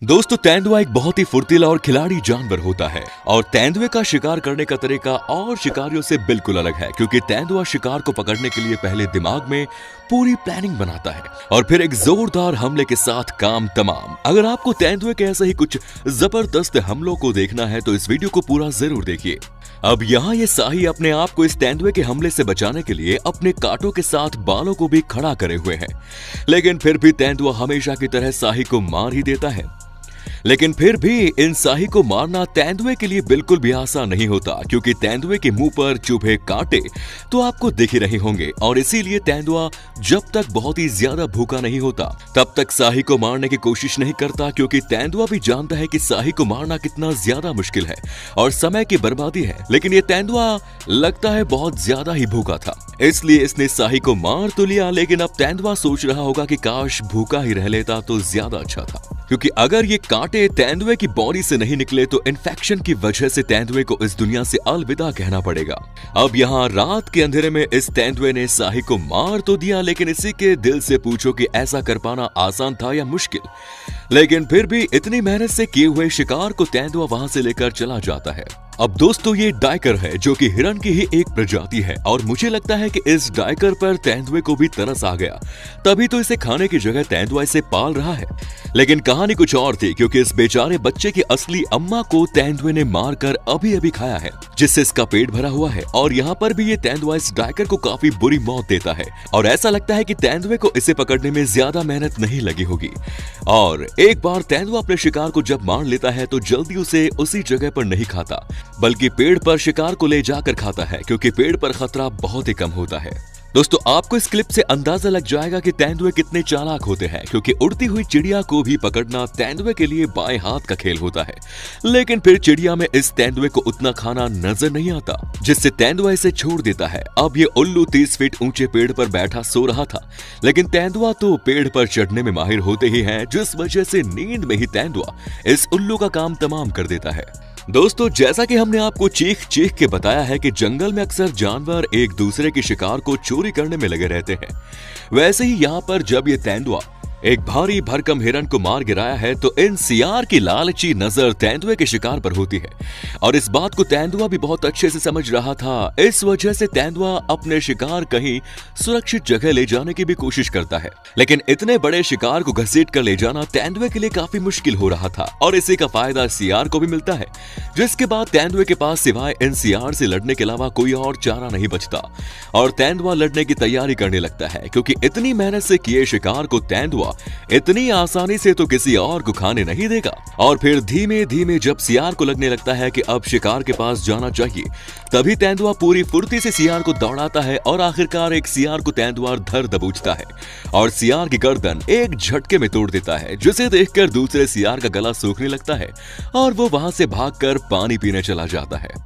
दोस्तों तेंदुआ एक बहुत ही फुर्तीला और खिलाड़ी जानवर होता है और तेंदुए का शिकार करने का तरीका और शिकारियों से बिल्कुल अलग है क्योंकि तेंदुआ शिकार को पकड़ने के लिए पहले दिमाग में पूरी प्लानिंग बनाता है और फिर एक जोरदार हमले के साथ काम तमाम। अगर आपको तेंदुए के ऐसे ही कुछ जबरदस्त हमलों को देखना है तो इस वीडियो को पूरा जरूर देखिए। अब यहाँ ये शाही अपने आप को इस तेंदुए के हमले से बचाने के लिए अपने कांटों के साथ बालों को भी खड़ा करे हुए है, लेकिन फिर भी तेंदुआ हमेशा की तरह शाही को मार ही देता है। लेकिन फिर भी इन शाही को मारना तेंदुए के लिए बिल्कुल भी आसान नहीं होता क्योंकि तेंदुए के मुंह पर चुभे कांटे तो आपको दिख ही रहे होंगे और इसीलिए तेंदुआ जब तक बहुत ही ज्यादा भूखा नहीं होता तब तक शाही को मारने की कोशिश नहीं करता क्योंकि तेंदुआ भी जानता है कि शाही को मारना कितना ज्यादा मुश्किल है और समय की बर्बादी है। लेकिन ये तेंदुआ लगता है बहुत ज्यादा ही भूखा था, इसलिए इसने शाही को मार तो लिया, लेकिन अब तेंदुआ सोच रहा होगा कि काश भूखा ही रह लेता तो ज्यादा अच्छा था, क्योंकि अगर ये कांटे तेंदुए की बॉडी से नहीं निकले तो इन्फेक्शन की वजह से तेंदुए को इस दुनिया से अलविदा कहना पड़ेगा। अब यहाँ रात के अंधेरे में इस तेंदुए ने शाही को मार तो दिया, लेकिन इसी के दिल से पूछो कि ऐसा कर पाना आसान था या मुश्किल। लेकिन फिर भी इतनी मेहनत से किए हुए शिकार को तेंदुआ वहां से लेकर चला जाता है। अब दोस्तों ये डाइकर है जो कि हिरन की ही एक प्रजाति है और मुझे लगता है कि इस डाइकर पर तेंदुए को भी तरस आ गया, तभी तो इसे खाने की जगह तेंदुआ इसे पाल रहा है। लेकिन कहानी कुछ और थी क्योंकि इस बेचारे बच्चे की असली अम्मा को तेंदुए ने मारकर अभी अभी खाया है, जिससे इसका पेट भरा हुआ है और यहाँ पर भी ये तेंदुआ इस डाइकर को काफी बुरी मौत देता है और ऐसा लगता है कि तेंदुए को इसे पकड़ने में ज्यादा मेहनत नहीं लगी होगी। और एक बार तेंदुआ अपने शिकार को जब मार लेता है तो जल्दी उसे उसी जगह पर नहीं खाता बल्कि पेड़ पर शिकार को ले जाकर खाता है क्योंकि पेड़ पर खतरा बहुत ही कम होता है। दोस्तों आपको इस क्लिप से अंदाजा लग जाएगा कि तेंदुए कितने चालाक होते हैं क्योंकि उड़ती हुई चिड़िया को भी पकड़ना तेंदुए के लिए बाएं हाथ का खेल होता है, लेकिन फिर चिड़िया में इस तेंदुए को उतना खाना नजर नहीं आता जिससे तेंदुआ इसे छोड़ देता है। अब ये उल्लू 30 फीट ऊंचे पेड़ पर बैठा सो रहा था, लेकिन तेंदुआ तो पेड़ पर चढ़ने में माहिर होते ही है, जिस वजह से नींद में ही तेंदुआ इस उल्लू का काम तमाम कर देता है। दोस्तों जैसा कि हमने आपको चीख चीख के बताया है कि जंगल में अक्सर जानवर एक दूसरे के शिकार को चोरी करने में लगे रहते हैं, वैसे ही यहाँ पर जब ये तेंदुआ एक भारी भरकम हिरन को मार गिराया है तो इन सियार की लालची नजर तेंदुए के शिकार पर होती है और इस बात को तेंदुआ भी बहुत अच्छे से समझ रहा था। इस वजह से तेंदुआ अपने शिकार कहीं सुरक्षित जगह ले जाने की भी कोशिश करता है, लेकिन इतने बड़े शिकार को घसीट कर ले जाना तेंदुए के लिए काफी मुश्किल हो रहा था और इसी का फायदा सियार को भी मिलता है, जिसके बाद तेंदुए के पास सिवाय इन सियार से लड़ने के अलावा कोई और चारा नहीं बचता और तेंदुआ लड़ने की तैयारी करने लगता है क्योंकि इतनी मेहनत से किए शिकार को तेंदुआ इतनी आसानी से तो किसी और को खाने नहीं देगा। और फिर धीमे धीमे जब सियार को लगने लगता है कि अब शिकार के पास जाना चाहिए, तभी तेंदुआ पूरी फुर्ती से सियार को दौड़ाता है और आखिरकार एक सियार को तेंदुआ धर दबोचता है और सियार की गर्दन एक झटके में तोड़ देता है, जिसे देखकर दूसरे सियार का गला सूखने लगता है और वो वहां से भागकर पानी पीने चला जाता है।